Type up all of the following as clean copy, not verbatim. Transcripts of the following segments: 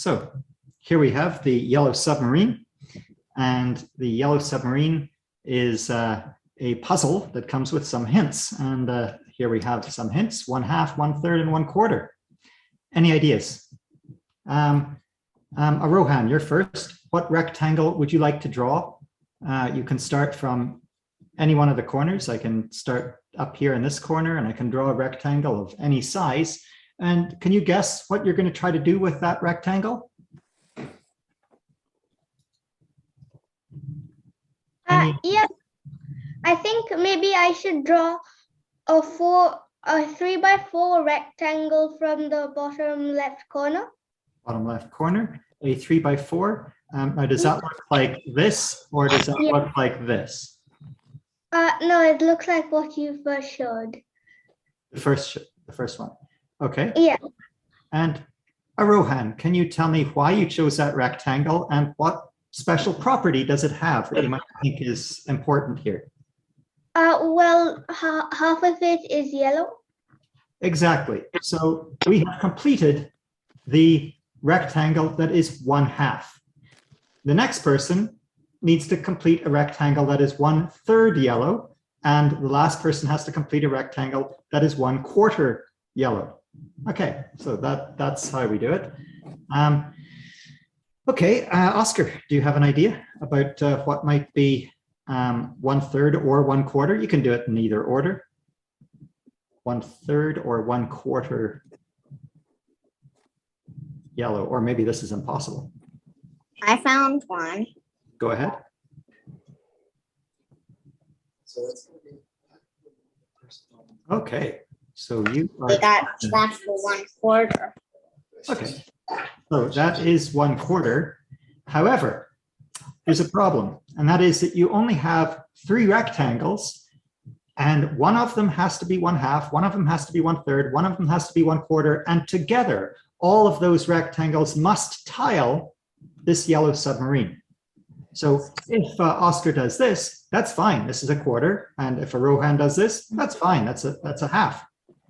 So here we have the yellow submarine, and the yellow submarine is a puzzle that comes with some hints. And here we have some hints: 1/2, 1/3, and 1/4. Any ideas? Arohan, you're first. What rectangle would you like to draw? You can start from any one of the corners. I can start up here in this corner, and I can draw a rectangle of any size. And can you guess what you're going to try to do with that rectangle? Yeah, I think maybe I should draw a 3x4 rectangle from the bottom left corner. Bottom left corner, a 3x4. Now, does that look like this, or does that look like this? No, it looks like what you first showed. The first one. Okay. Yeah. And Arohan, can you tell me why you chose that rectangle and what special property does it have that you might think is important here? Well, half of it is yellow. Exactly. So we have completed the rectangle that is 1/2. The next person needs to complete a rectangle that is 1/3 yellow, and the last person has to complete a rectangle that is 1/4 yellow. Okay, so that's how we do it. Okay, Oscar, do you have an idea about what might be 1/3 or 1/4? You can do it in either order. 1/3 or 1/4 yellow, or maybe this is impossible. I found one. Go ahead. Okay, so you are. That's the 1/4. Okay, so that is 1/4. However, there's a problem, and that is that you only have 3 rectangles, and one of them has to be 1/2, one of them has to be 1/3, one of them has to be 1/4, and together, all of those rectangles must tile this yellow submarine. So if Oscar does this, that's fine. This is a 1/4, and if Arohan does this, that's fine. That's a 1/2.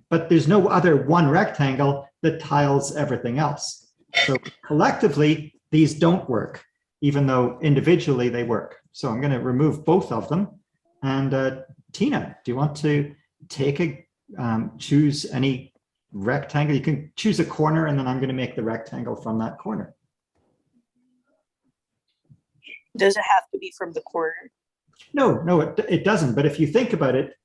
But there's no other one rectangle that tiles everything else. So collectively, these don't work, even though individually they work. So I'm going to remove both of them. And Tina, do you want to choose any rectangle? You can choose a corner, and then I'm going to make the rectangle from that corner. Does it have to be from the corner? No, it doesn't. But if you think about it,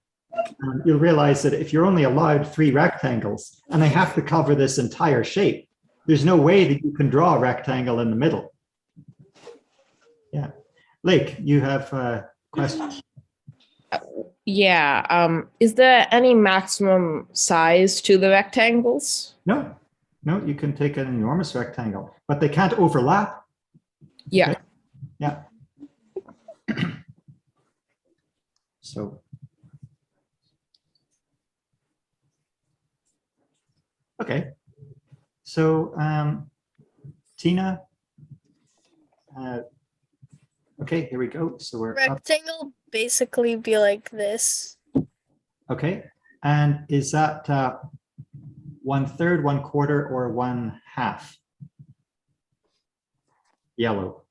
you'll realize that if you're only allowed 3 rectangles and they have to cover this entire shape, there's no way that you can draw a rectangle in the middle. Yeah. Lake, you have a question? Yeah. Is there any maximum size to the rectangles? No, you can take an enormous rectangle, but they can't overlap. Yeah. Okay? Yeah. So. Okay. So, Tina. Okay, here we go. So we're rectangle up. Basically be like this. Okay, and is that 1/3, 1/4, or 1/2? Yellow.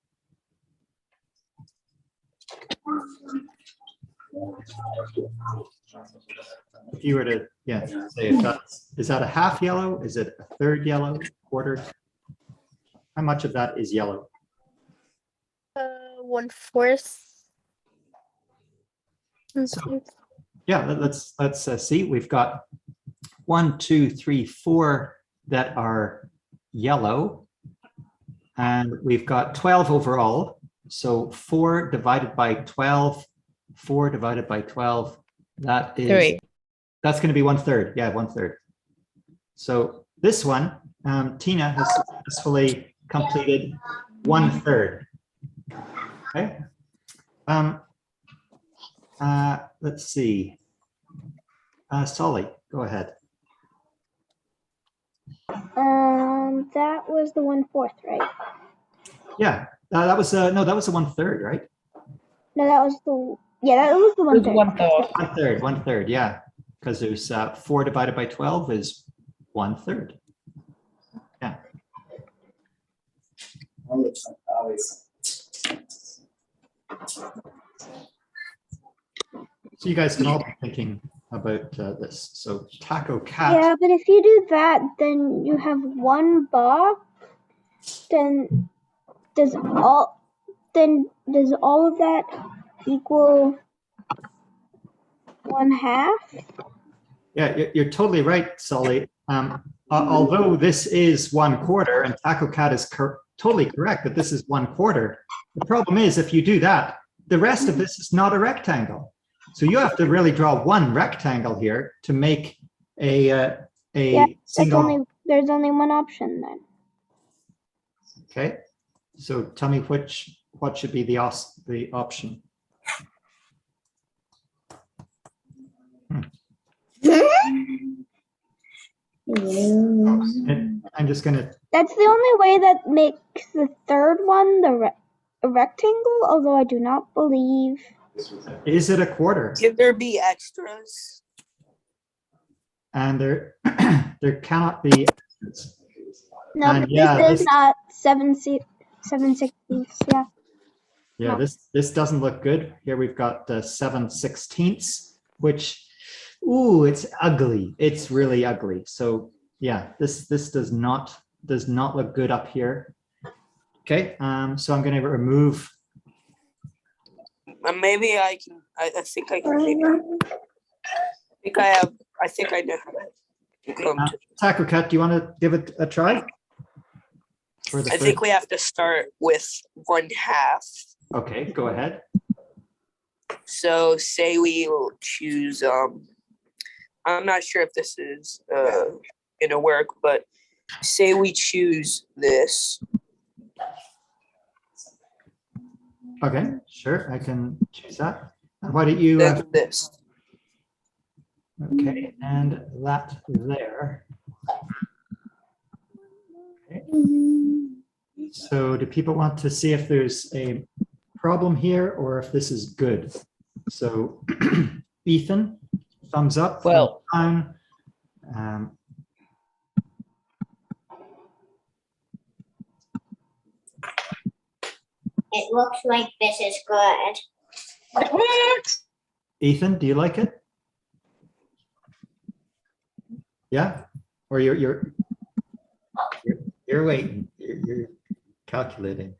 If you were to, say if is that a 1/2 yellow? Is it a 1/3 yellow? 1/4? How much of that is yellow? 1/4. So, yeah, let's see. We've got 1, 2, 3, 4 that are yellow, and we've got 12 overall. So 4 divided by 12, 4 divided by 12. That is 3. That's going to be 1/3. Yeah, 1/3. So this one, Tina has successfully completed 1/3. Okay. Let's see. Solly, go ahead. That was the 1/4, right? Yeah, that was no, that was a 1/3, right? No, that was the that was the 1/3. 1/3, yeah, because there's 4 divided by 12 is 1/3. Yeah. So you guys can all be thinking about this. So taco cat. Yeah, but if you do that, then you have one box. Then does all of that equal 1/2? Yeah, you're totally right, Sully. Although this is 1/4 and taco cat is totally correct that this is 1/4, the problem is if you do that, the rest of this is not a rectangle. So you have to really draw one rectangle here to make a single. There's only one option then. Okay, so tell me what should be the option. And I'm just gonna. That's the only way that makes the third one a rectangle. Although I do not believe. Is it 1/4? Can there be extras? And there cannot be extras. No, And yeah, this is not 7/60. Yeah. Yeah, No. this doesn't look good. Here we've got 7/16, which, ooh, it's ugly. It's really ugly. So yeah, this does not look good up here. Okay, so I'm going to remove. Maybe I can. I think I can. Maybe. I think I know how to. Taco Cat, do you want to give it a try? I think we have to start with 1/2. Okay, go ahead. So say we will choose. I'm not sure if this is gonna work, but say we choose this. Okay, sure, I can choose that. And why don't you? Then this. Okay, and that there. Okay. So do people want to see if there's a problem here or if this is good? So Ethan, thumbs up. Well, thumbs down. It looks like this is good. Ethan, do you like it? Yeah, or you're waiting. You're calculating.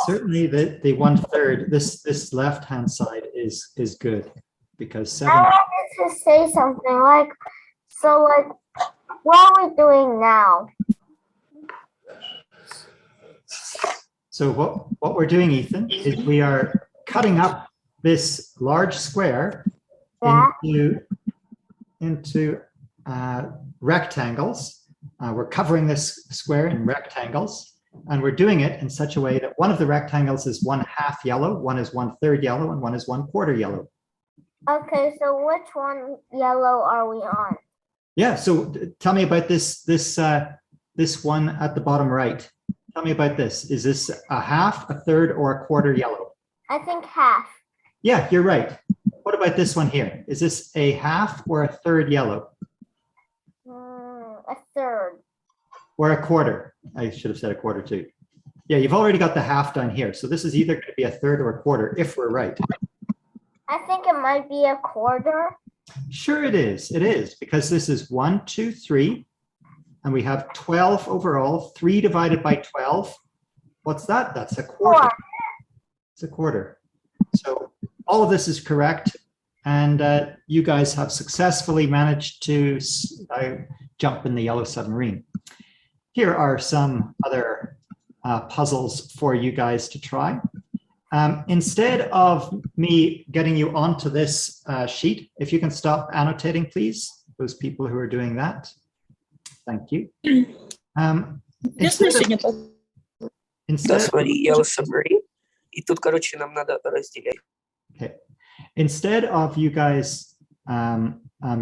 Certainly, the 1/3. This left hand side is good because 7. I wanted to say something like, so like, what are we doing now? So what we're doing, Ethan, is we are cutting up this large square into rectangles. We're covering this square in rectangles, and we're doing it in such a way that one of the rectangles is 1/2 yellow, one is 1/3 yellow, and one is 1/4 yellow. Okay, so which one yellow are we on? Yeah. So tell me about this one at the bottom right. Tell me about this. Is this 1/2, 1/3, or 1/4 yellow? I think 1/2. Yeah, you're right. What about this one here? Is this 1/2 or 1/3 yellow? 1/3. Or 1/4? I should have said 1/4 too. Yeah, you've already got the 1/2 down here. So this is either going to be 1/3 or 1/4 if we're right. I think it might be 1/4. Sure it is. It is because this is 1, 2, 3. And we have 12 overall. 3 divided by 12. What's that? That's 1/4. It's 1/4. So all of this is correct. And you guys have successfully managed to jump in the yellow submarine. Here are some other puzzles for you guys to try. Instead of me getting you onto this sheet, if you can stop annotating, please, those people who are doing that. Thank you. Yellow submarine. И тут, короче, нам надо разделять. Okay. Instead of you guys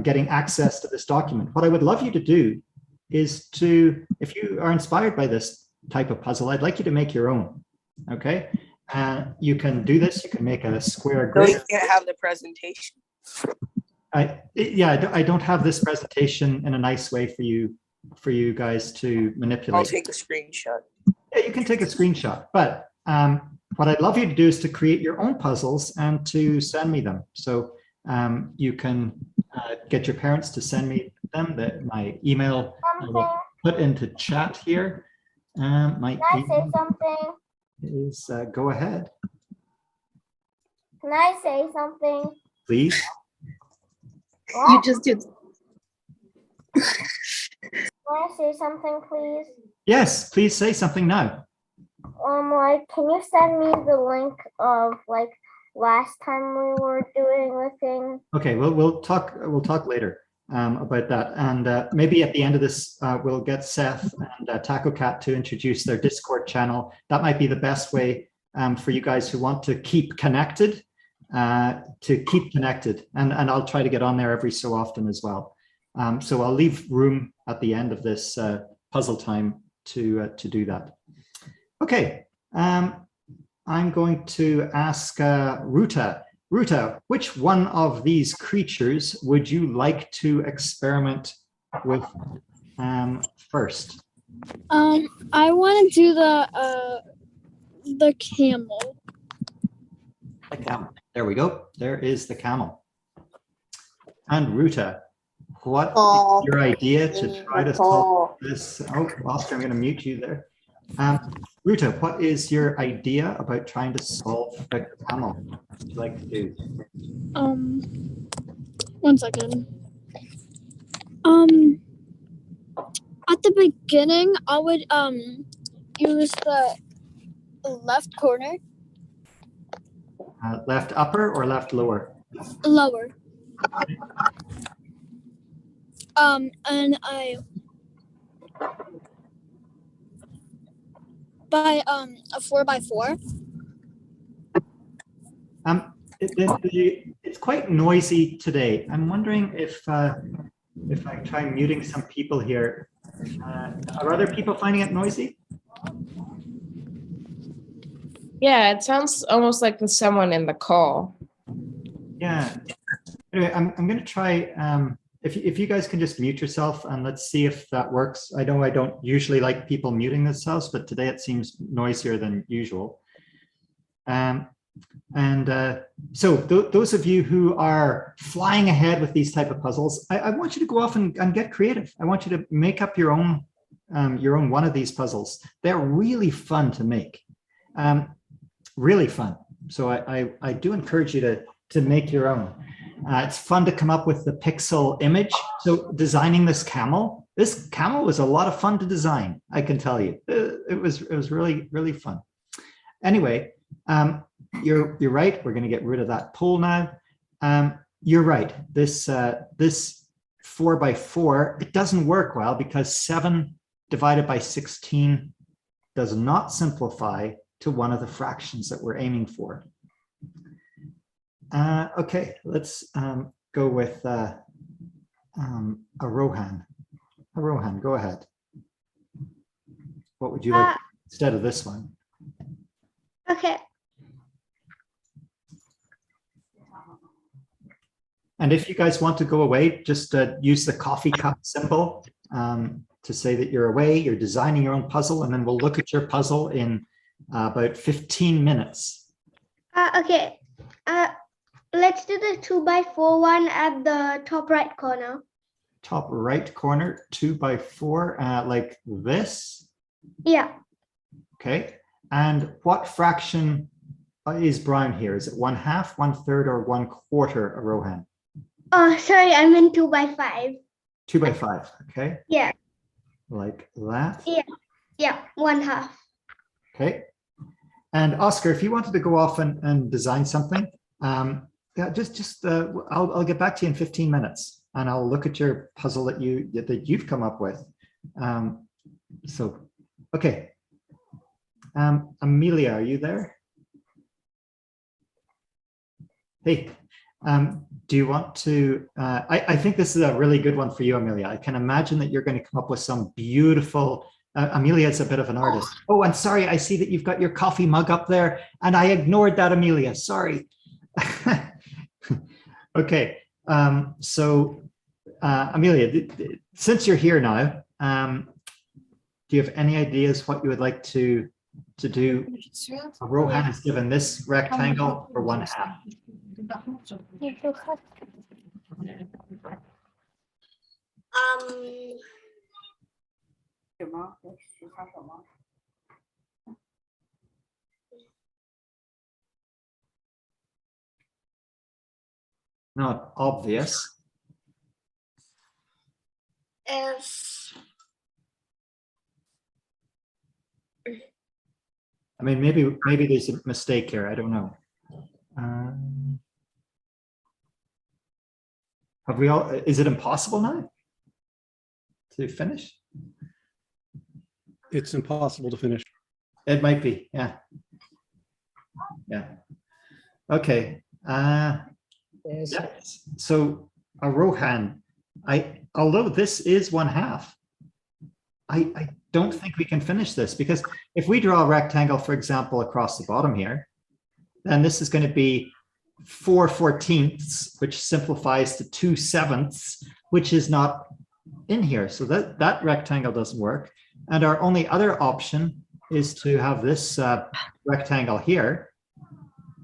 getting access to this document, what I would love you to do is to, if you are inspired by this type of puzzle, I'd like you to make your own. Okay. You can do this. You can make a square grid. No, you can't have the presentation. I don't have this presentation in a nice way for you guys to manipulate. I'll take a screenshot. Yeah, you can take a screenshot, but what I'd love you to do is to create your own puzzles and to send me them. So you can get your parents to send me them. My email I will put into chat here. My Can I say email something? is go ahead, Can I say something? please. What? You just did. Can I say something, please? Yes, please say something now. Like, can you send me the link of like last time we were doing the thing? Okay, we'll talk later about that, and maybe at the end of this we'll get Seth and Taco Cat to introduce their Discord channel. That might be the best way for you guys who want to keep connected and I'll try to get on there every so often as well. So I'll leave room at the end of this puzzle time to do that. Okay, I'm going to ask Ruta. Ruta, which one of these creatures would you like to experiment with first? I want to do the camel. The camel. There we go. There is the camel. And Ruta, what is your idea to try to solve this? Oh, Oscar, I'm going to mute you there. Ruta, what is your idea about trying to solve the camel? What would you like to do? 1 second. At the beginning, I would use the left corner, Left upper or left lower? lower. And I by a 4x4. It's quite noisy today. I'm wondering if I try muting some people here, are other people finding it noisy? Yeah, it sounds almost like there's someone in the call. Yeah. Anyway, I'm going to try. If you guys can just mute yourself and let's see if that works. I know I don't usually like people muting themselves, but today it seems noisier than usual. So those of you who are flying ahead with these type of puzzles, I want you to go off and get creative. I want you to make up your own one of these puzzles. They're really fun to make, really fun. So I do encourage you to make your own. It's fun to come up with the pixel image. So designing this camel was a lot of fun to design. I can tell you, it was really, really fun. Anyway, you're right. We're going to get rid of that poll now. You're right. This 4x4, it doesn't work well because 7 divided by 16 does not simplify to one of the fractions that we're aiming for. Okay, let's go with a Rohan. Rohan, go ahead. What would you like instead of this one? Okay. And if you guys want to go away, just use the coffee cup symbol to say that you're away, you're designing your own puzzle, and then we'll look at your puzzle in about 15 minutes. Okay. Let's do the 2x4 one at the top right corner. Top right corner, 2x4, like this? Yeah. Okay. And what fraction is brown here? Is it 1/2, 1/3, or 1/4, Rohan? Oh, sorry, I meant 2x5. 2x5, okay? Yeah. Like that? Yeah, 1/2. Okay. And Oscar, if you wanted to go off and design something, yeah, I'll get back to you in 15 minutes and I'll look at your puzzle that you've come up with. So, okay. Amelia, are you there? Hey, do you want to, I think this is a really good one for you, Amelia. I can imagine that you're going to come up with some beautiful, Amelia is a bit of an artist. Oh, and sorry, I see that you've got your coffee mug up there and I ignored that, Amelia, sorry. Okay, so Amelia, since you're here now, do do you have any ideas what you would like to do? Rohan has given this rectangle for 1/2. Not obvious. I mean, maybe there's a mistake here. I don't know. Have we all? Is it impossible now to finish? It's impossible to finish. It might be. Yeah. Yeah. Okay. Yes. So, Rohan, although this is 1/2, I don't think we can finish this, because if we draw a rectangle, for example, across the bottom here, then this is going to be 4/14, which simplifies to 2/7, which is not in here. So that rectangle doesn't work. And our only other option is to have this rectangle here.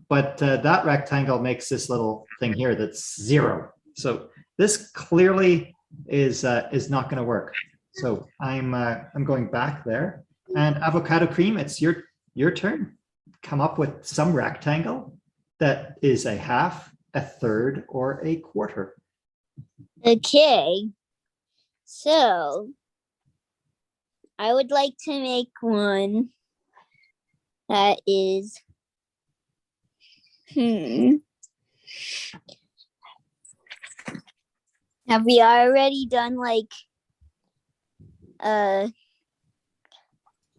But that rectangle makes this little thing here that's 0. So this clearly is not going to work. So I'm going back there. And avocado cream, it's your turn. Come up with some rectangle that is a 1/2, a 1/3, or a 1/4. Okay. So I would like to make one that is Have we already done like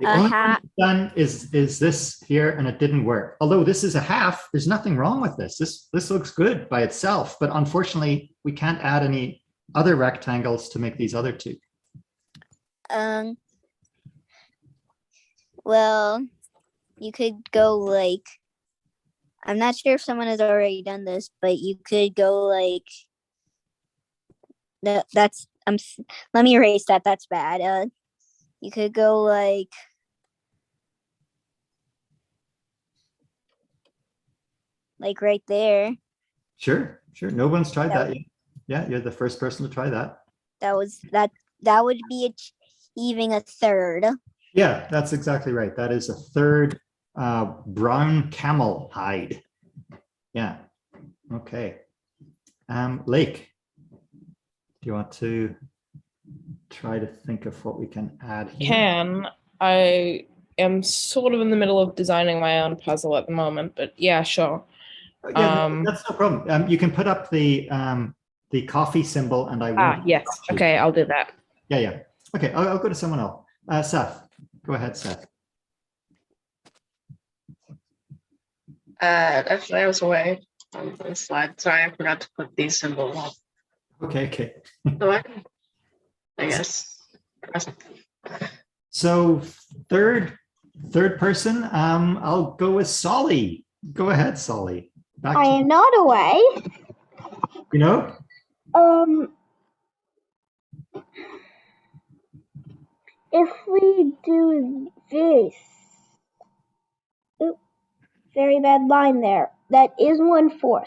The only thing half? we've done is this here, and it didn't work. Although this is a 1/2, there's nothing wrong with this. This looks good by itself, but unfortunately, we can't add any other rectangles to make these other two. Well, you could go like, I'm not sure if someone has already done this, but you could go like, that's, let me erase that. That's bad. You could go like, right there. Sure. No one's tried that yet. Yeah, you're the first person to try that. That would be achieving a 1/3. Yeah, that's exactly right. That is a 1/3 brown camel hide. Yeah. Okay. Lake, do you want to try to think of what we can add here? I am sort of in the middle of designing my own puzzle at the moment, but yeah, sure. Yeah, that's no problem. You can put up the coffee symbol, and I will. Yes. Okay, I'll do that. Yeah. Okay, I'll go to someone else. Seth, go ahead, Seth. Actually, I was away on the slide. Sorry, I forgot to put these symbols up. Okay. So I guess. So third person, I'll go with Solly. Go ahead, Solly. I am not away. You know? If we do this, oops, very bad line there. That is 1/4.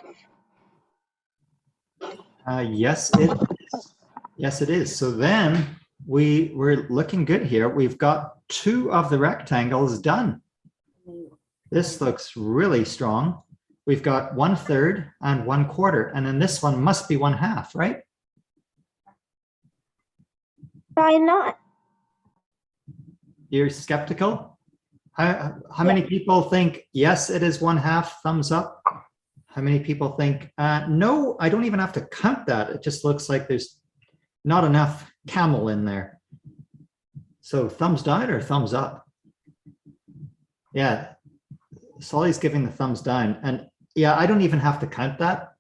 Yes, it is. Yes, it is. So then we're looking good here. We've got 2 of the rectangles done. This looks really strong. We've got 1/3 and 1/4, and then this one must be 1/2, right? Why not? You're skeptical? How many people think, yes, it is 1/2, thumbs up? How many people think, no, I don't even have to count that. It just looks like there's not enough camel in there. So thumbs down or thumbs up? Yeah, Solly's giving the thumbs down. And yeah, I don't even have to count that.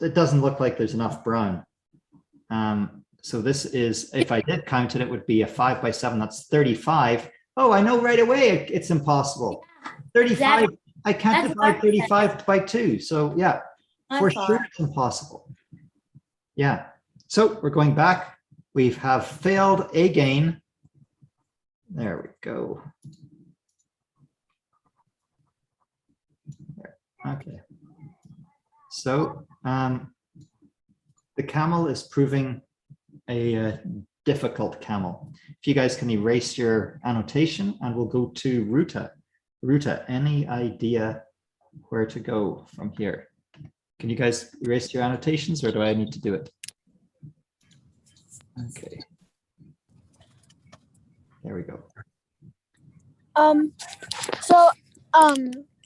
It doesn't look like there's enough brown. So this is, if I did count it, it would be a 5 by 7. That's 35. Oh, I know right away it's impossible. 35. I can't divide 35 by 2. So yeah, for sure it's impossible. Yeah. So we're going back. We have failed again. There we go. There. Okay. So the camel is proving a difficult camel. If you guys can erase your annotation, and we'll go to Ruta. Ruta, any idea where to go from here? Can you guys erase your annotations, or do I need to do it? Okay. There we go. So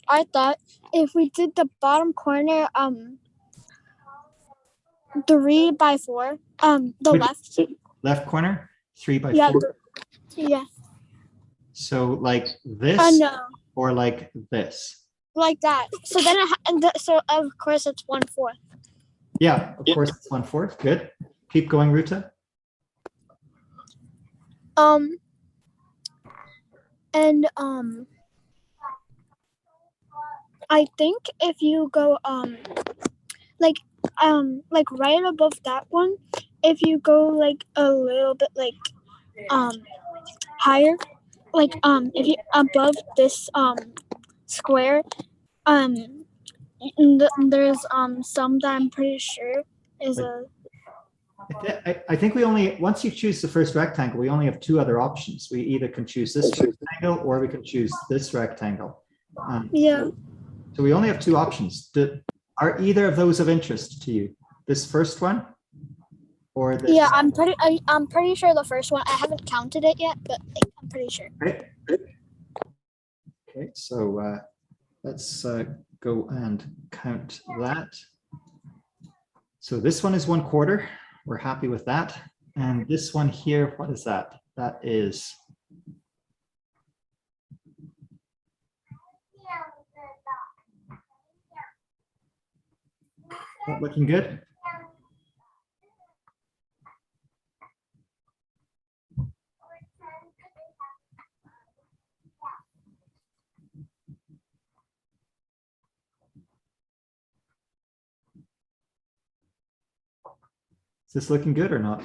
I thought if we did the bottom corner 3 by 4, the Which- left. Left corner, 3 by Yeah. 4. Yeah. So like this, No, or like this? like that. So then so of course it's 1/4. Yeah, of course it's 1/4. Good. Keep going, Ruta. And I think if you go like right above that one, if you go like a little bit like higher, like if you above this square, there's some that I'm pretty sure is a I think we only, once you choose the first rectangle, we only have 2 other options. We either can choose this rectangle or we can choose this rectangle. yeah. So we only have 2 options. Are either of those of interest to you? This first one or this? Yeah, I'm pretty sure the first one. I haven't counted it yet, but I'm pretty sure. Okay, okay, so let's go and count that. So this one is 1/4. We're happy with that. And this one here, what is that? That is that looking good? Is this looking good or not?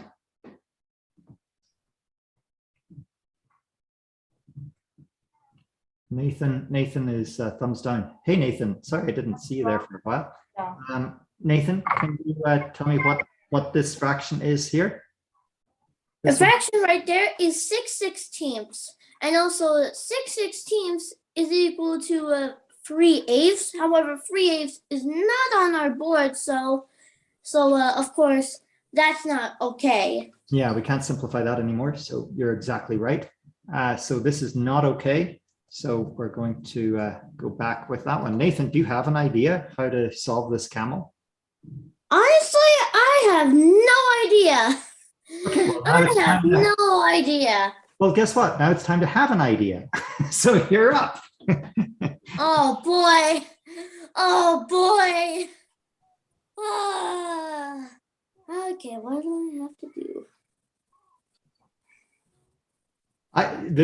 Nathan is thumbs down. Hey, Nathan, sorry, I didn't see you there for a while. Nathan, can you tell me what this fraction is here? The This one? fraction right there is 6/16, and also 6/16 is equal to 3/8. However, 3/8 is not on our board, so of course that's not okay. Yeah, we can't simplify that anymore. So you're exactly right. So this is not okay. So we're going to go back with that one. Nathan, do you have an idea how to solve this camel? Honestly, I have no idea. Okay, well, now I it's have time to- no idea. Well, guess what? Now it's time to have an idea. So you're up. Oh boy. Oh boy. Ah. Okay, what do I have to do?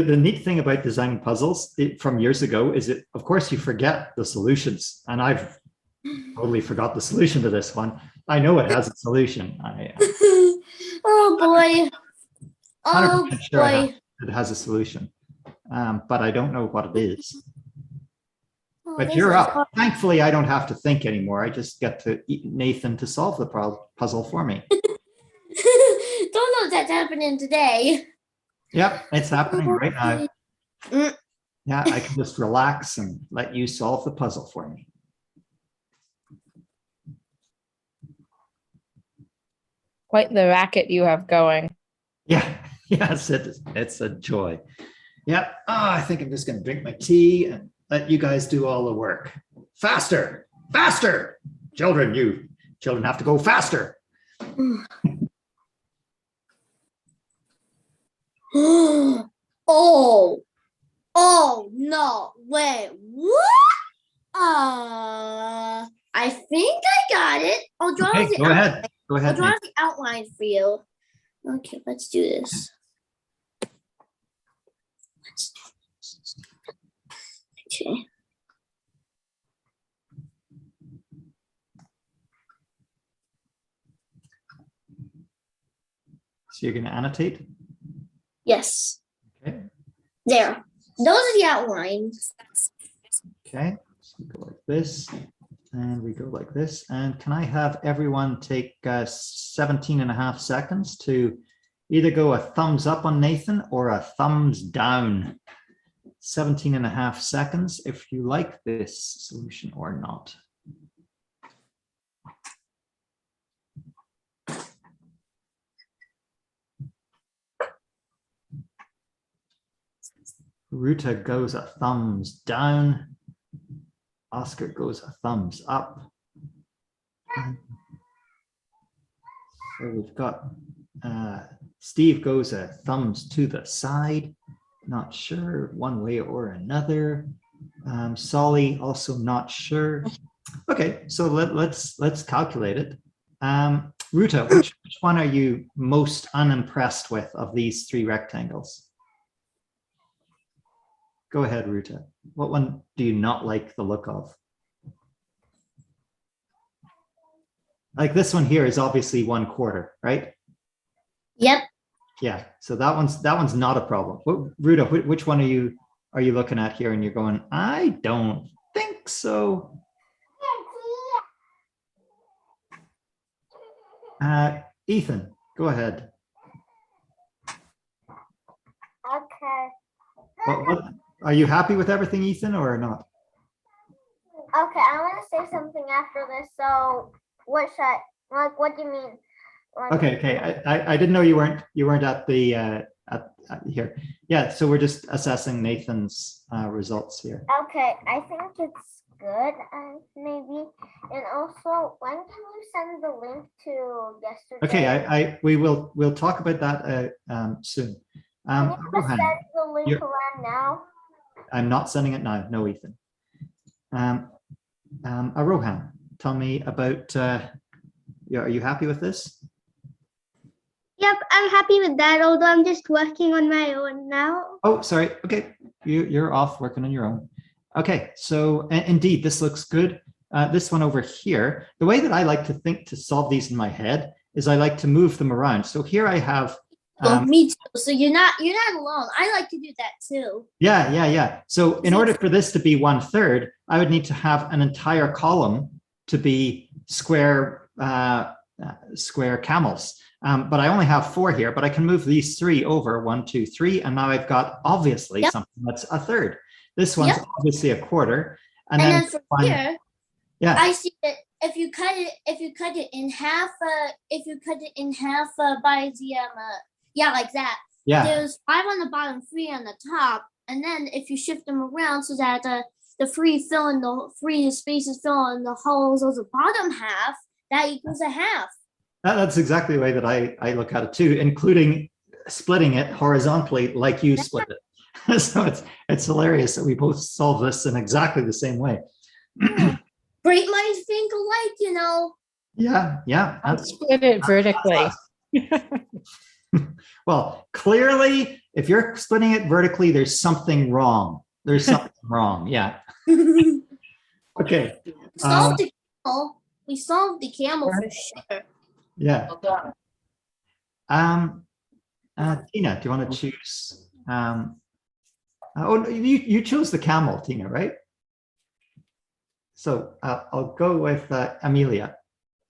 The neat thing about designing puzzles from years ago is that, of course, you forget the solutions. And I've totally forgot the solution to this one. I know it has a solution. Oh boy. Oh 100% sure boy. it has a solution, but I don't know what it is. Oh, But this you're is up. hard. Thankfully, I don't have to think anymore. I just get to Nathan to solve the puzzle for me. Don't know if that's happening today. Yep, it's happening right now. Mm. Yeah, I can just relax and let you solve the puzzle for me. Quite the racket you have going. Yeah, yes, it's a joy. Yep. Oh, I think I'm just going to drink my tea and let you guys do all the work. Faster, faster. Children, you children have to go faster. Oh no, wait, what? I think I got it. I'll draw Okay, the go ahead. Go I'll ahead. draw Nate. the outline for you. Okay, let's do this. Okay. So you're going to annotate. Yes. Okay. There. Those are the outlines. Okay, so we go like this, and we go like this. And can I have everyone take 17.5 seconds to either go a thumbs up on Nathan or a thumbs down? 17.5 seconds if you like this solution or not. Ruta goes a thumbs down. Oscar goes a thumbs up. So we've got Steve goes a thumbs to the side. Not sure one way or another. Solly also not sure. Okay, so let's calculate it. Ruta, which one are you most unimpressed with of these three rectangles? Go ahead, Ruta. What one do you not like the look of? Like this one here is obviously 1/4, right? Yep. Yeah, so that one's not a problem. Ruta, which one are you looking at here and you're going, I don't think so. Ethan, go ahead. Okay. What, are you happy with everything, Ethan, or not? Okay, I want to say something after this. So, what do you mean? Okay. I didn't know you weren't at the at here. Yeah, so we're just assessing Nathan's results here. Okay, I think it's good, maybe. And also, when can you send the link to yesterday? Okay, we'll talk about that soon. Can you just Rohan, send the link around now? I'm not sending it now. No, Ethan. Rohan, tell me about. Are you happy with this? Yep, I'm happy with that, although I'm just working on my own now. Oh, sorry. Okay, you're off working on your own. Okay, so indeed, this looks good. This one over here, the way that I like to think to solve these in my head is I like to move them around. So here I have. Me too. So you're not alone. I like to do that too. Yeah. So in order for this to be 1/3, I would need to have an entire column to be square camels. But I only have 4 here, but I can move these 3 over, 1, 2, 3, and now I've got obviously something that's 1/3. This one's obviously 1/4, and then from here, I see that if you cut it in half, by the like that. Yeah. There's 5 on the bottom, 3 on the top, and then if you shift them around so that the free spaces fill in the holes of the bottom half, that equals a half. That's exactly the way that I look at it too, including splitting it horizontally like you split it. So it's hilarious that we both solve this in exactly the same way. Great minds think alike, you know. Yeah. Split it vertically. Well, clearly, if you're splitting it vertically, there's something wrong. There's something wrong. Yeah. Okay. We solved the camel for sure. Yeah. Tina, do you want to choose? You chose the camel, Tina, right? So I'll go with Amelia.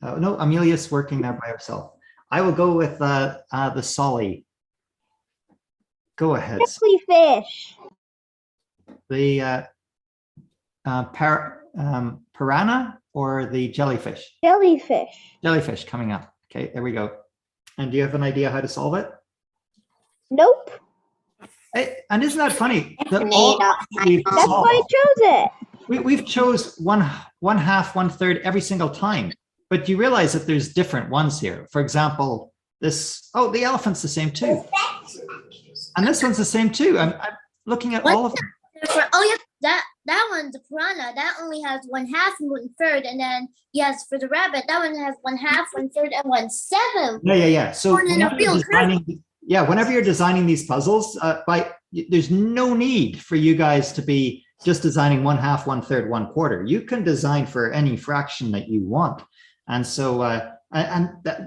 No, Amelia's working there by herself. I will go with the Solly. Go ahead. Jellyfish. The piranha or the jellyfish? Jellyfish. Jellyfish coming up. Okay, there we go. And do you have an idea how to solve it? Nope. Hey, and isn't that funny? That's why I chose it. We've chose one half, 1/3 every single time. But you realize that there's different ones here. For example, this, the elephant's the same too. And this one's the same too. I'm looking at all of them. Oh yeah, that one, the piranha, that only has 1/2 and 1/3. And then yes, for the rabbit, that one has 1/2, 1/3, and 1/7. Yeah. So whenever you're designing these puzzles, there's no need for you guys to be just designing 1/2, 1/3, 1/4. You can design for any fraction that you want. And so,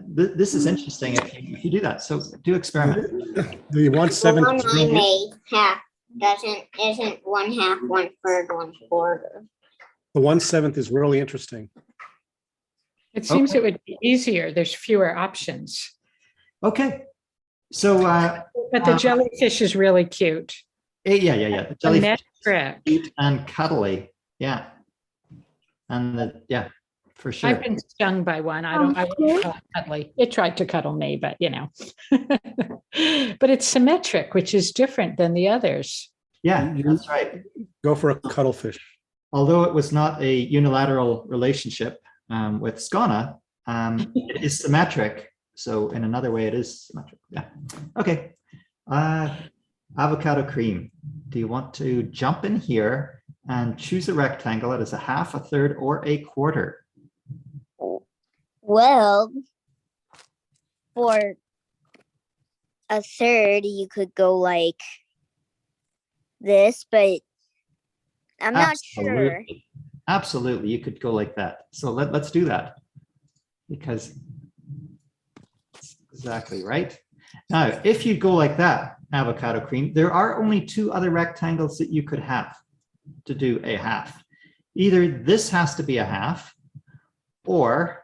this is interesting if you do that. So do experiment. Do you want 17? isn't 1/2, 1/3, 1/4. The 1/7 is really interesting. It seems it would be easier. There's fewer options. Okay. So, But the jellyfish is really cute. yeah. The jellyfish Symmetric. cute and cuddly. Yeah. And for sure. I've been stung by one. I wouldn't call it cuddly. It tried to cuddle me, but but it's symmetric, which is different than the others. Yeah, that's right. Go for a cuddlefish. Although it was not a unilateral relationship with Skona, it is symmetric. So in another way, it is symmetric. Yeah. Okay. Avocado cream. Do you want to jump in here and choose a rectangle that is a 1/2, a 1/3, or a 1/4? Well, for a 1/3, you could go like this, but I'm not sure. Absolutely, you could go like that. So let's do that, because that's exactly right. Now, if you go like that, avocado cream, there are only 2 other rectangles that you could have to do a 1/2. Either this has to be a 1/2, or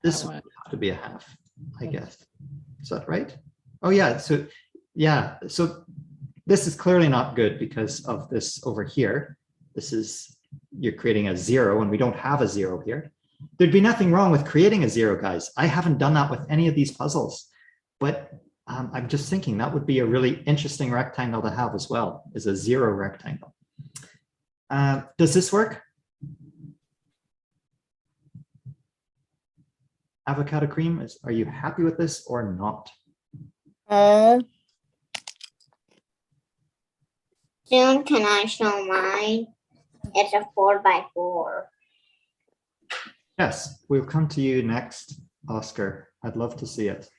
this would have to be a 1/2, I guess. Is that right? Oh yeah, so this is clearly not good because of this over here. This is, you're creating a 0 and we don't have a 0 here. There'd be nothing wrong with creating a 0, guys. I haven't done that with any of these puzzles, but I'm just thinking that would be a really interesting rectangle to have as well, is a 0 rectangle. Does this work? Avocado cream, are you happy with this or not? Soon can I show mine? It's a 4x4. Yes, we'll come to you next, Oscar. I'd love to see it.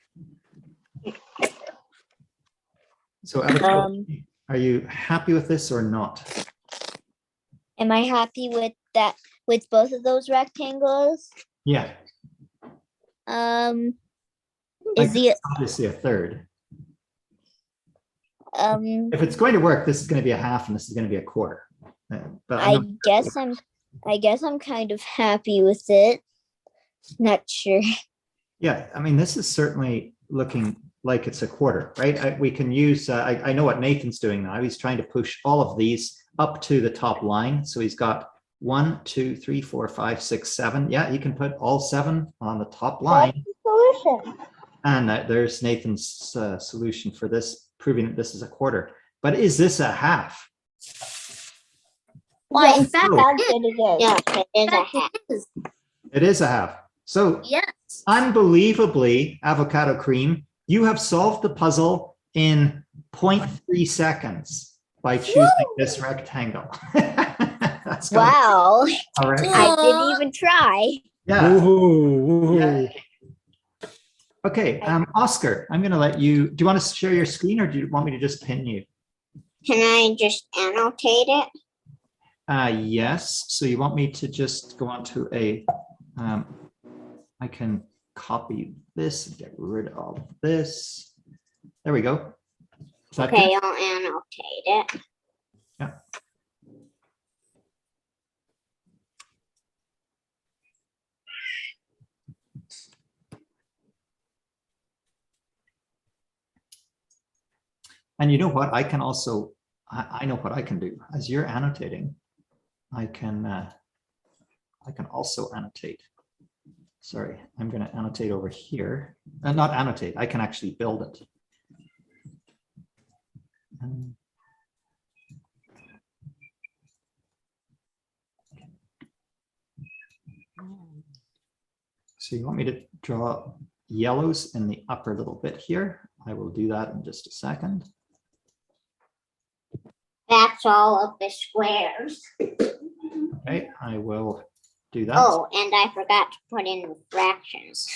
So, avocado, are you happy with this or not? Am I happy with that, with both of those rectangles? Yeah. Is the obviously a 1/3? If it's going to work, this is going to be a 1/2 and this is going to be a 1/4. But I guess I'm kind of happy with it. Not sure. Yeah, I mean, this is certainly looking like it's a 1/4, right? We can use, I know what Nathan's doing now. He's trying to push all of these up to the top line. So he's got 1, 2, 3, 4, 5, 6, 7. Yeah, you can put all 7 on the top line. That's the solution. And there's Nathan's solution for this, proving that this is a 1/4. But is this a 1/2? Well, Yes, in fact, it is. yeah, it is a 1/2. It is a 1/2. So Yes. unbelievably, avocado cream, you have solved the puzzle in 0.3 seconds by choosing this rectangle. That's wow. All right. I didn't even try. Yeah. Woohoo, woohoo. Yeah. Okay, Oscar, I'm going to let you, do you want to share your screen or do you want me to just pin you? Can I just annotate it? Yes. So you want me to just go on to a, I can copy this and get rid of this. There we go. Okay, good? I'll annotate it. Yeah. And you know what? I can also, I know what I can do. As you're annotating, I can also annotate. Sorry, I'm going to annotate over here. Not annotate, I can actually build it. So you want me to draw yellows in the upper little bit here? I will do that in just a second. That's all of the squares. Okay, I will do that. Oh, and I forgot to put in the fractions.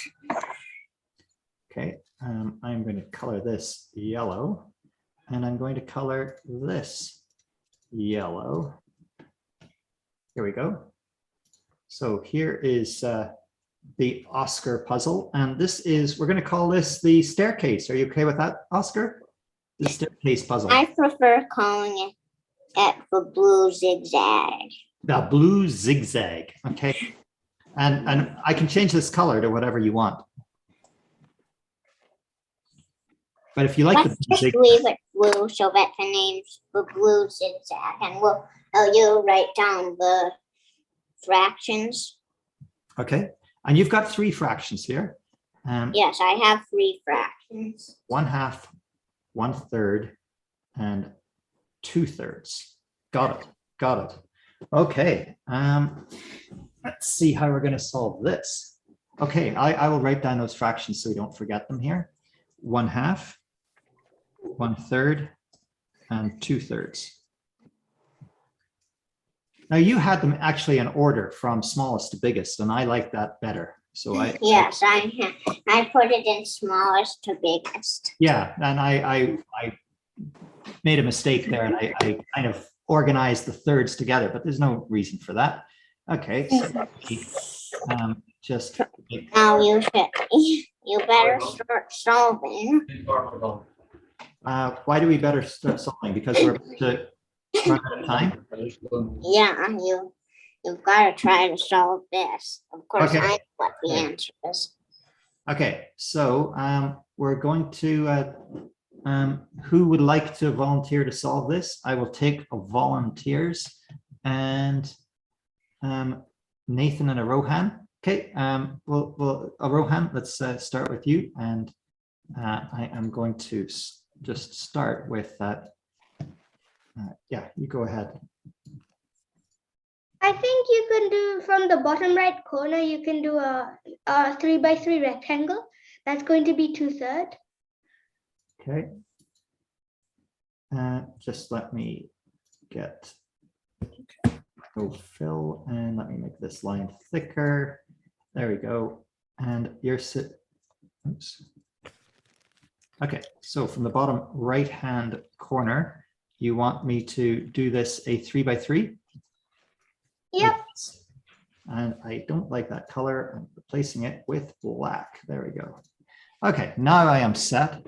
Okay, I'm going to color this yellow, and I'm going to color this yellow. Here we go. So here is the Oscar puzzle, and this is, we're going to call this the staircase. Are you okay with that, Oscar? the staircase puzzle? I prefer calling it the blue zigzag. The blue zigzag. Okay. And I can change this color to whatever you want. But if you like Let's the blue just zigzag, leave it blue so that the name's the blue zigzag, and you'll write down the fractions. okay. And you've got 3 fractions here. Yes, I have 3 fractions. 1/2, 1/3, and 2/3. Got it. Got it. Okay. Let's see how we're going to solve this. Okay, I will write down those fractions so we don't forget them here. 1/2, 1/3, and 2/3. Now you had them actually in order from smallest to biggest, and I like that better. So Yes, I put it in smallest to biggest. yeah, and I made a mistake there, and I kind of organized the thirds together, but there's no reason for that. Okay, so just Now you better start solving. why do we better start solving? Because we're about to run out of time. Yeah, you've got to try to solve this. Of course, Okay. I know what the answer is. Okay, so we're going to, who would like to volunteer to solve this? I will take volunteers, and Nathan and Arohan. Okay, well, Arohan, let's start with you, and I am going to just start with that. Yeah, you go ahead. I think you can do from the bottom right corner, you can do a 3x3 rectangle. That's going to be 2/3. Okay. Just let me get go fill, and let me make this line thicker. There we go. And you're oops. Okay, so from the bottom right hand corner, you want me to do this a 3x3? Yep. And I don't like that color. I'm replacing it with black. There we go. Okay, now I am set.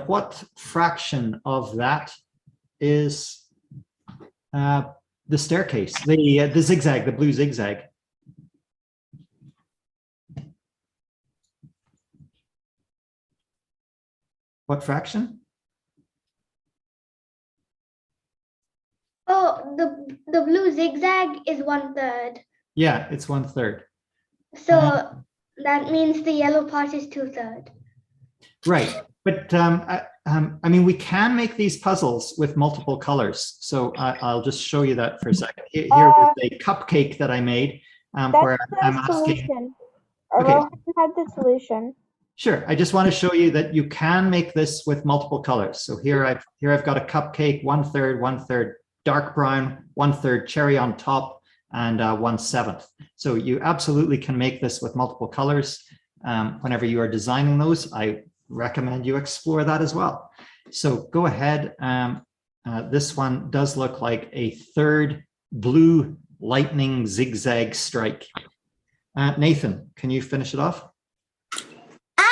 What fraction of that is the staircase, the zigzag, the blue zigzag? What fraction? Oh, the blue zigzag is 1/3. Yeah, it's 1/3. So that means the yellow part is 2/3. Right, but I mean, we can make these puzzles with multiple colors. So I'll just show you that for a second. Here was a cupcake that I made where I'm asking. Solution. Okay. Rohan had the solution. Sure, I just want to show you that you can make this with multiple colors. So here I've got a cupcake, 1/3, 1/3 dark brown, 1/3 cherry on top, and 1/7. So you absolutely can make this with multiple colors. Whenever you are designing those, I recommend you explore that as well. So go ahead. This one does look like a 3rd blue lightning zigzag strike. Nathan, can you finish it off?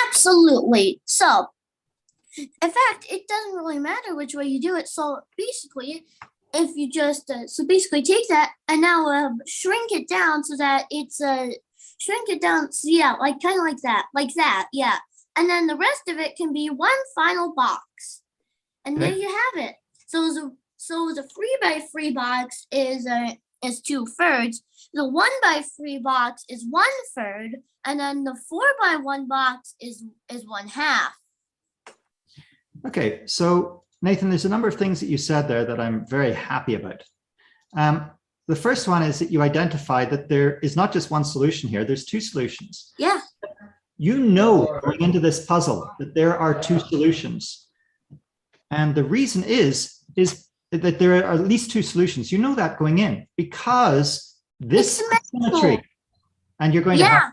Absolutely. So, in fact, it doesn't really matter which way you do it. So basically, if you just basically take that and now shrink it down so that it's shrink it down. So yeah, like kind of like that, yeah. And then the rest of it can be one final box, and there you have it. So the 3x3 box is 2/3. The 1x3 box is 1/3, and then the 4x1 box is 1/2. Okay, so Nathan, there's a number of things that you said there that I'm very happy about. The first one is that you identified that there is not just one solution here, there's 2 solutions. Yeah. You know going into this puzzle that there are 2 solutions. And the reason is that there are at least 2 solutions. You know that going in because this symmetry, and you're going to have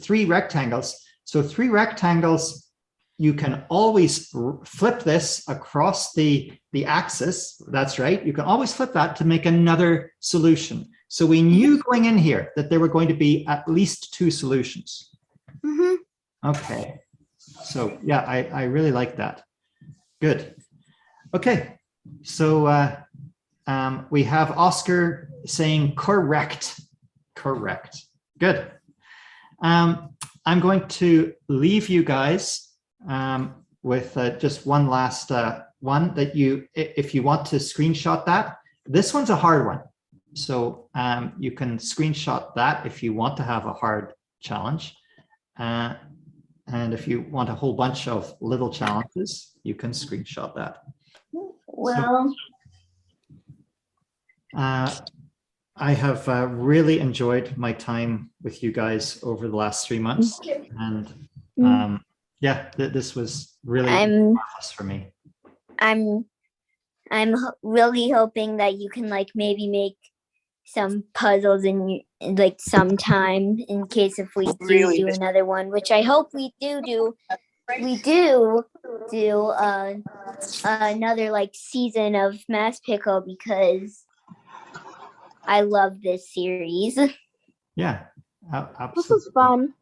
3 rectangles. So 3 rectangles, you can always flip this across the axis. That's right. You can always flip that to make another solution. So we knew going in here that there were going to be at least 2 solutions. Mm-hmm. Okay. So yeah, I really like that. Good. Okay, so we have Oscar saying correct. Correct. Good. I'm going to leave you guys with just one last one that if you want to screenshot that. This one's a hard one. So you can screenshot that if you want to have a hard challenge. And if you want a whole bunch of little challenges, you can screenshot that. Well, I have really enjoyed my time with you guys over the last 3 months. And yeah, this was really marvelous for me. I'm really hoping that you can like maybe make some puzzles in like sometime in case if we do another one, which I hope we do another like season of MathPickle because I love this series. Yeah, absolutely. This was fun.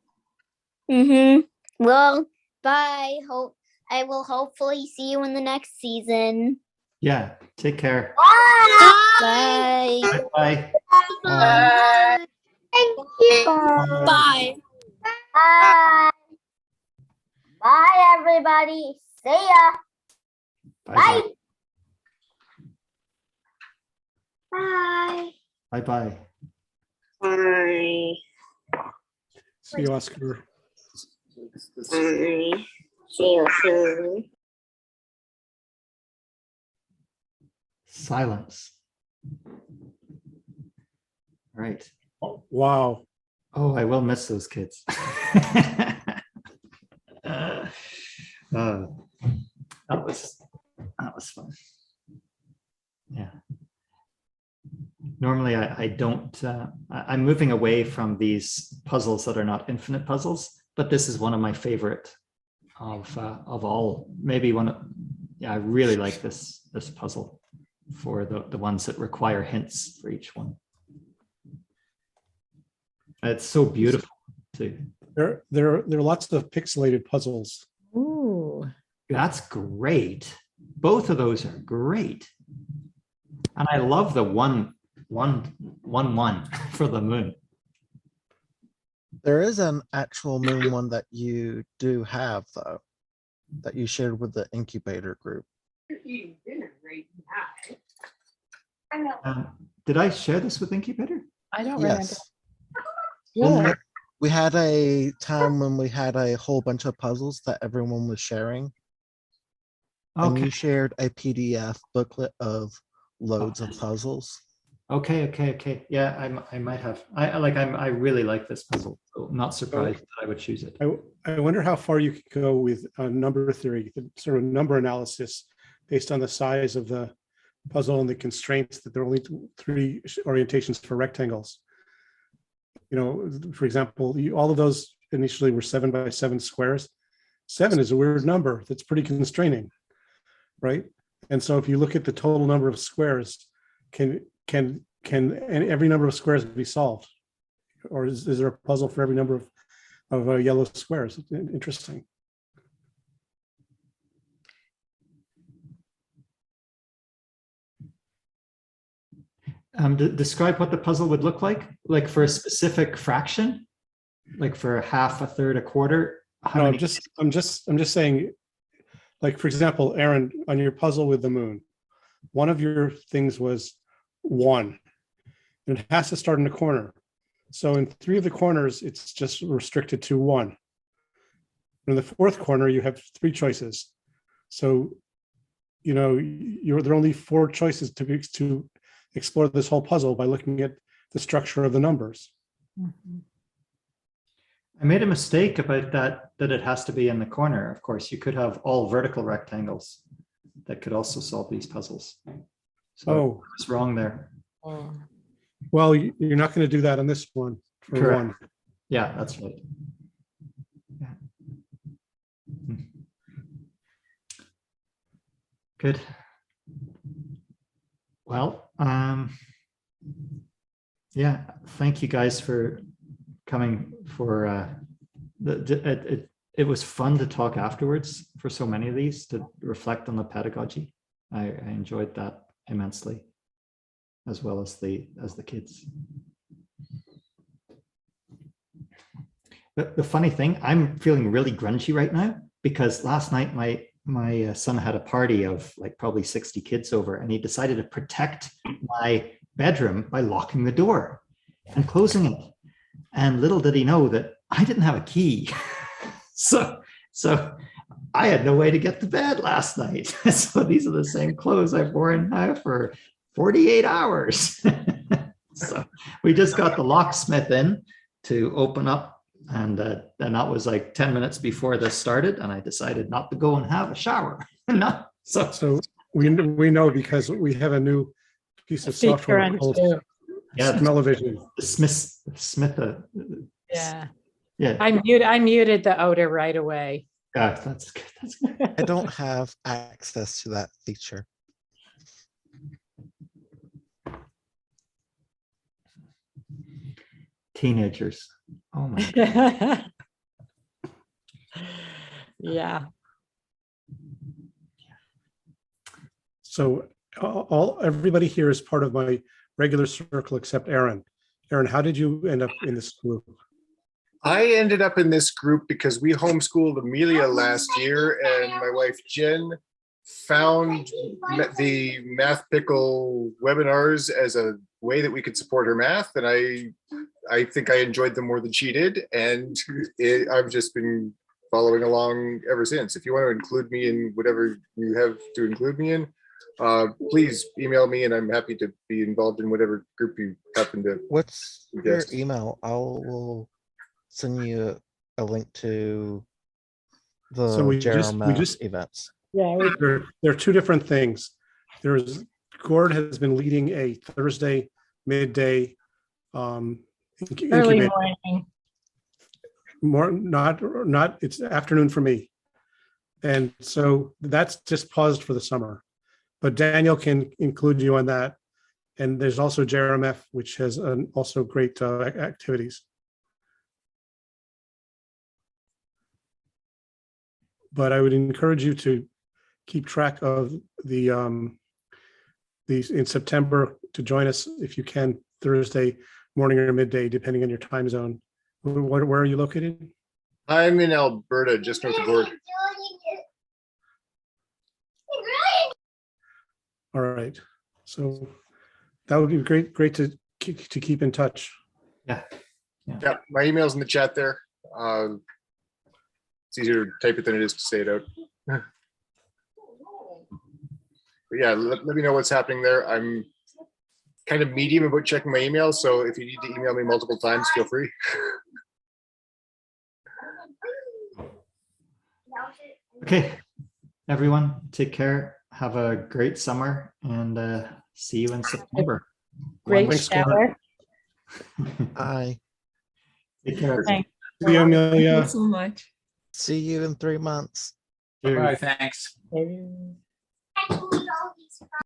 Well, bye. I will hopefully see you in the next season. Yeah, take care. Bye. Bye. Bye. Thank you. Bye. Bye. Bye, everybody. See ya. Bye. Bye. Bye. Bye. Bye. See you, Oscar. Bye. See you soon. Silence. Right. Oh, wow. Oh, I will miss those kids. That was fun. Yeah. Normally I don't, I'm moving away from these puzzles that are not infinite puzzles, but this is one of my favorite of all. Maybe one of, yeah, I really like this puzzle for the ones that require hints for each one. It's so beautiful too. There are lots of pixelated puzzles. Ooh. That's great. Both of those are great. And I love the one for the moon. There is an actual moon one that you do have, though, that you shared with the incubator group. Did I share this with Incubator? I don't Yes. remember. We had a time when we had a whole bunch of puzzles that everyone was sharing. And Okay. you shared a PDF booklet of loads of puzzles. Okay. Yeah, I might have. I really like this puzzle. So I'm not surprised that I would choose it. I wonder how far you could go with number theory, the sort of number analysis based on the size of the puzzle and the constraints that there are only 3 orientations for rectangles. You know, for example, all of those initially were 7 by 7 squares. 7 is a weird number that's pretty constraining, right? And so if you look at the total number of squares, can every number of squares be solved? Or is there a puzzle for every number of yellow squares? Interesting. Describe what the puzzle would look like for a specific fraction, like for a half, a third, a quarter. No, I'm just saying, like, for example, Aaron, on your puzzle with the moon, one of your things was 1, and it has to start in a corner. So in 3 of the corners, it's just restricted to 1. In the 4th corner, you have 3 choices. So, you know, there are only 4 choices to explore this whole puzzle by looking at the structure of the numbers. I made a mistake about that it has to be in the corner. Of course, you could have all vertical rectangles that could also solve these puzzles. So I was wrong there. Well, you're not going to do that on this one. For Correct. one. Yeah, that's right. Yeah. Good. Well, yeah, thank you guys for coming for it was fun to talk afterwards for so many of these to reflect on the pedagogy. I enjoyed that immensely, as well as the kids. But the funny thing, I'm feeling really grungy right now because last night my son had a party of like probably 60 kids over, and he decided to protect my bedroom by locking the door and closing it. And little did he know that I didn't have a key. So I had no way to get to bed last night. So these are the same clothes I've worn now for 48 hours. So we just got the locksmith in to open up. And that was like 10 minutes before this started. And I decided not to go and have a shower. No. So we know because we have a new piece of software called Smell-O-Vision. Smith. Yeah. Yeah. I muted the odor right away. That's good. That's good. I don't have access to that feature. Teenagers. Oh my God. Yeah. So everybody here is part of my regular circle except Aaron. Aaron, how did you end up in this group? I ended up in this group because we homeschooled Amelia last year, and my wife Jen found the MathPickle webinars as a way that we could support her math, and I think I enjoyed them more than she did, and I've just been following along ever since. If you want to include me in whatever you have to include me in, please email me, and I'm happy to be involved in whatever group you happen to. What's suggest. your email? Will send you a link to the So we Jeremiah just events. Yeah. There are two different things. Gord has been leading a Thursday midday Early incubator. morning. Not it's afternoon for me. And so that's just paused for the summer. But Daniel can include you on that. And there's also Jeremiah, which has also great activities. But I would encourage you to keep track of these in September, to join us if you can, Thursday morning or midday, depending on your time zone. Where are you located? I'm in Alberta, just north of Gord. All right. So that would be great to keep in touch. Yeah. Yeah, my email's in the chat there. It's easier to type it than it is to say it out. But yeah, let me know what's happening there. I'm kind of medium about checking my email, so if you need to email me multiple times, feel free. Okay, everyone, take care. Have a great summer, and see you in September. Great shower. Bye. Take care. Thanks. See you, Amelia. Thank you so much. See you in 3 months. All right, thanks.